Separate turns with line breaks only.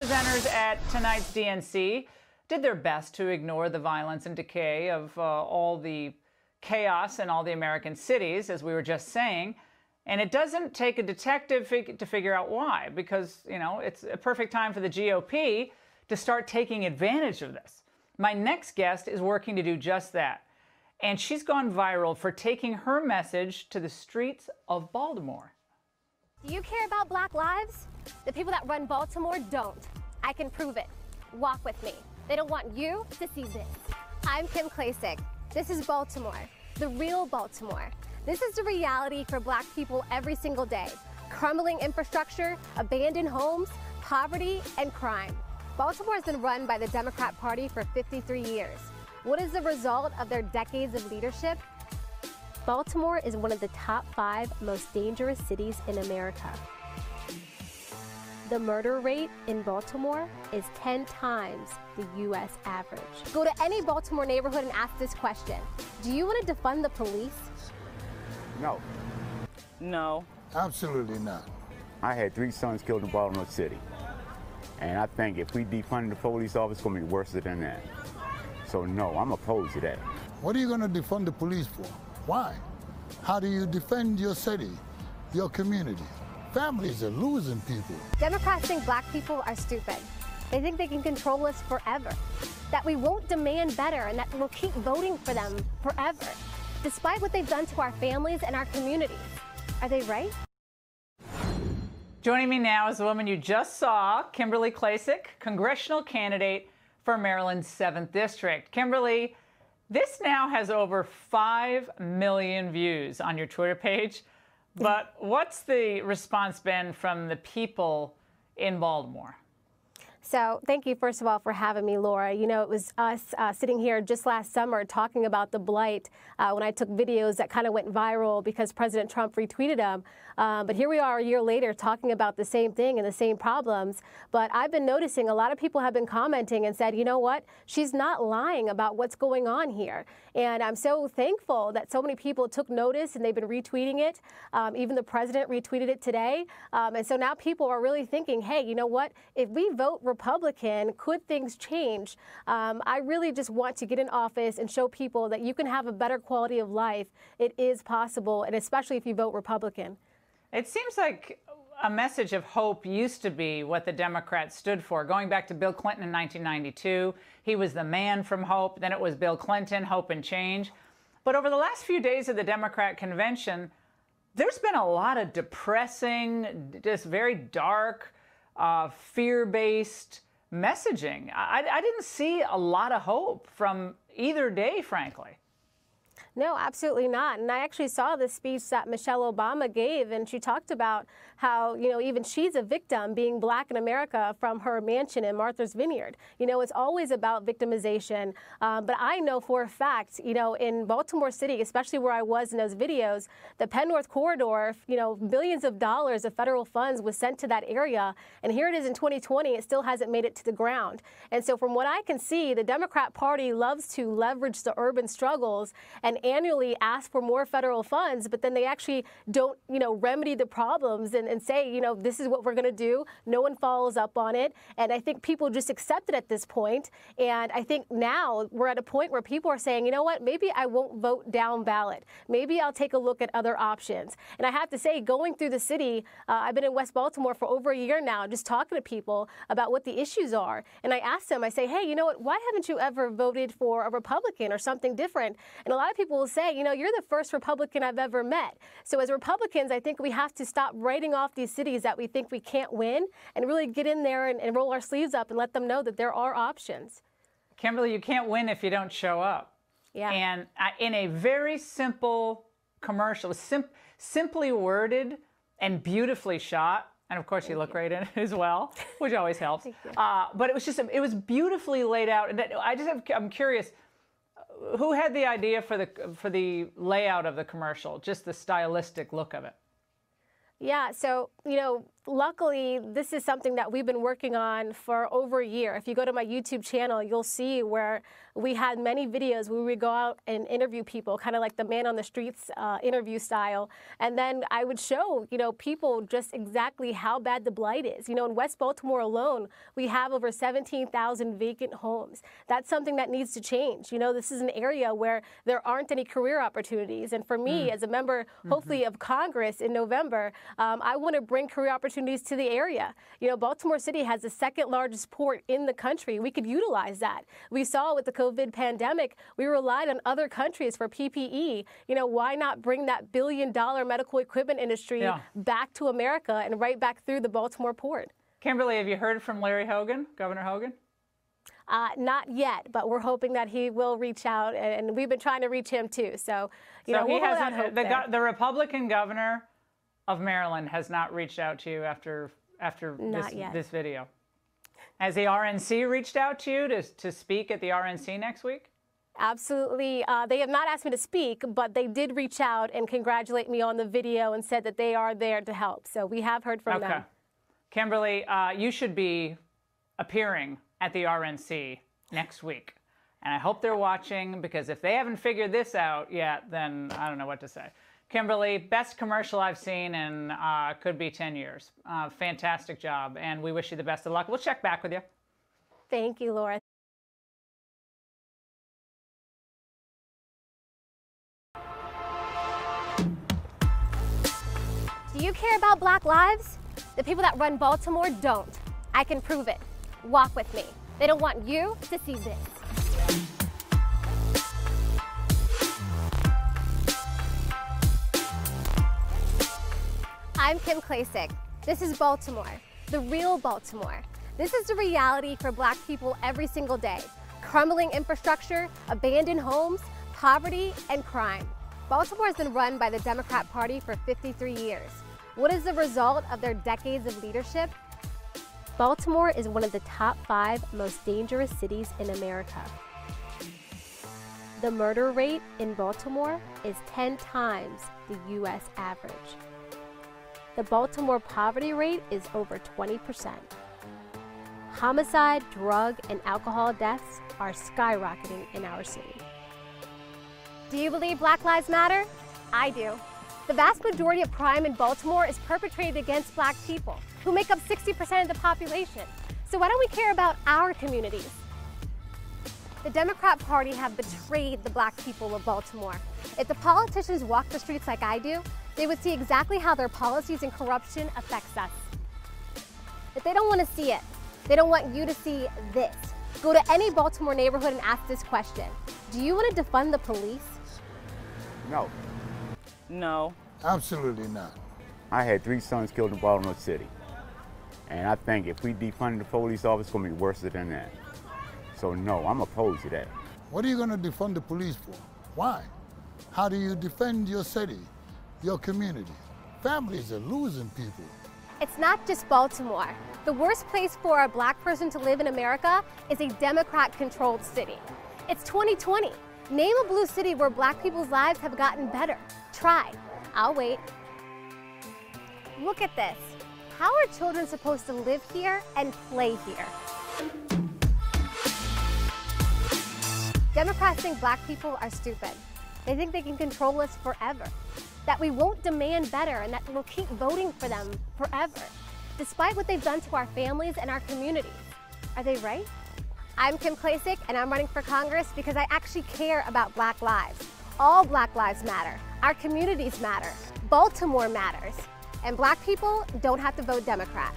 Presenters at tonight's DNC did their best to ignore the violence and decay of all the chaos in all the American cities, as we were just saying. And it doesn't take a detective to figure out why, because, you know, it's a perfect time for the GOP to start taking advantage of this. My next guest is working to do just that. And she's gone viral for taking her message to the streets of Baltimore.
Do you care about Black lives? The people that run Baltimore don't. I can prove it. Walk with me. They don't want you to see this. I'm Kim Klacik. This is Baltimore, the real Baltimore. This is the reality for Black people every single day. Crumbling infrastructure, abandoned homes, poverty, and crime. Baltimore has been run by the Democrat Party for 53 years. What is the result of their decades of leadership? Baltimore is one of the top 5 most dangerous cities in America. The murder rate in Baltimore is 10 times the U.S. average. Go to any Baltimore neighborhood and ask this question. Do you want to defund the police?
No.
No.
Absolutely not.
I had 3 sons killed in Baltimore City. And I think if we defund the police office, it's going to be worse than that. So no, I'm opposed to that.
What are you going to defund the police for? Why? How do you defend your city, your community? Families are losing people.
Democrats think Black people are stupid. They think they can control us forever, that we won't demand better, and that we'll keep voting for them forever, despite what they've done to our families and our communities. Are they right?
Joining me now is the woman you just saw, Kimberly Klacik, congressional candidate for Maryland's 7th District. Kimberly, this now has over 5 million views on your Twitter page, but what's the response been from the people in Baltimore?
So thank you, first of all, for having me, Laura. You know, it was us sitting here just last summer talking about the blight when I took videos that kind of went viral because President Trump retweeted them. But here we are a year later talking about the same thing and the same problems. But I've been noticing a lot of people have been commenting and said, you know what, she's not lying about what's going on here. And I'm so thankful that so many people took notice and they've been retweeting it. Even the president retweeted it today. And so now people are really thinking, hey, you know what, if we vote Republican, could things change? I really just want to get in office and show people that you can have a better quality of life. It is possible, and especially if you vote Republican.
It seems like a message of hope used to be what the Democrats stood for. Going back to Bill Clinton in 1992, he was the man from hope. Then it was Bill Clinton, hope and change. But over the last few days of the Democrat convention, there's been a lot of depressing, just very dark, fear-based messaging. I didn't see a lot of hope from either day, frankly.
No, absolutely not. And I actually saw the speech that Michelle Obama gave, and she talked about how, you know, even she's a victim being Black in America from her mansion in Martha's Vineyard. You know, it's always about victimization. But I know for a fact, you know, in Baltimore City, especially where I was in those videos, the Penn North Corridor, you know, billions of dollars of federal funds was sent to that area. And here it is in 2020, it still hasn't made it to the ground. And so from what I can see, the Democrat Party loves to leverage the urban struggles and annually ask for more federal funds, but then they actually don't, you know, remedy the problems and say, you know, this is what we're going to do. No one follows up on it. And I think people just accept it at this point. And I think now we're at a point where people are saying, you know what, maybe I won't vote down ballot. Maybe I'll take a look at other options. And I have to say, going through the city, I've been in West Baltimore for over a year now, just talking to people about what the issues are. And I asked them, I say, hey, you know what, why haven't you ever voted for a Republican or something different? And a lot of people will say, you know, you're the first Republican I've ever met. So as Republicans, I think we have to stop writing off these cities that we think we can't win and really get in there and roll our sleeves up and let them know that there are options.
Kimberly, you can't win if you don't show up.
Yeah.
And in a very simple commercial, simply worded and beautifully shot. And of course, you look great in it as well, which always helps. But it was just, it was beautifully laid out. And I'm curious, who had the idea for the layout of the commercial, just the stylistic look of it?
Yeah, so, you know, luckily, this is something that we've been working on for over a year. If you go to my YouTube channel, you'll see where we had many videos where we go out and interview people, kind of like the man on the streets interview style. And then I would show, people just exactly how bad the blight is. In West Baltimore alone, we have over 17,000 vacant homes. That's something that needs to change. This is an area where there aren't any career opportunities. And for me, as a member, hopefully, of Congress in November, I want to bring career opportunities to the area. Baltimore City has the second largest port in the country. We could utilize that. We saw with the COVID pandemic, we relied on other countries for PPE. Why not bring that billion-dollar medical equipment industry back to America and right back through the Baltimore port?
Kimberly, have you heard from Larry Hogan, Governor Hogan?
Not yet, but we're hoping that he will reach out, and we've been trying to reach him too. So, we'll hold out hope there.
The Republican governor of Maryland has not reached out to you after this video. Has the RNC reached out to you to speak at the RNC next week?
Absolutely. They have not asked me to speak, but they did reach out and congratulate me on the video and said that they are there to help. So we have heard from them.
Kimberly, you should be appearing at the RNC next week. And I hope they're watching, because if they haven't figured this out yet, then I don't know what to say. Kimberly, best commercial I've seen in could be 10 years. Fantastic job, and we wish you the best of luck. We'll check back with you.
Thank you, Laura.
Do you care about Black lives? The people that run Baltimore don't. I can prove it. Walk with me. They don't want you to see this. I'm Kim Klacik. This is Baltimore, the real Baltimore. This is the reality for Black people every single day. Crumbling infrastructure, abandoned homes, poverty, and crime. Baltimore has been run by the Democrat Party for 53 years. What is the result of their decades of leadership? Baltimore is one of the top 5 most dangerous cities in America. The murder rate in Baltimore is 10 times the U.S. average. The Baltimore poverty rate is over 20%. Homicide, drug, and alcohol deaths are skyrocketing in our city. Do you believe Black Lives Matter? I do. The vast majority of crime in Baltimore is perpetrated against Black people, who make up 60% of the population. So why don't we care about our communities? The Democrat Party have betrayed the Black people of Baltimore. If the politicians walk the streets like I do, they would see exactly how their policies and corruption affects us. If they don't want to see it, they don't want you to see this. Go to any Baltimore neighborhood and ask this question. Do you want to defund the police?
No.
No.
Absolutely not.
I had 3 sons killed in Baltimore City. And I think if we defund the police office, it's going to be worse than that. So no, I'm opposed to that.
What are you going to defund the police for? Why? How do you defend your city, your community? Families are losing people.
It's not just Baltimore. The worst place for a Black person to live in America is a Democrat-controlled city. It's 2020. Name a blue city where Black people's lives have gotten better. Try. I'll wait. Look at this. How are children supposed to live here and play here? Democrats think Black people are stupid. They think they can control us forever, that we won't demand better, and that we'll keep voting for them forever, despite what they've done to our families and our communities. Are they right? I'm Kim Klacik, and I'm running for Congress because I actually care about Black lives. All Black lives matter. Our communities matter. Baltimore matters. And Black people don't have to vote Democrat.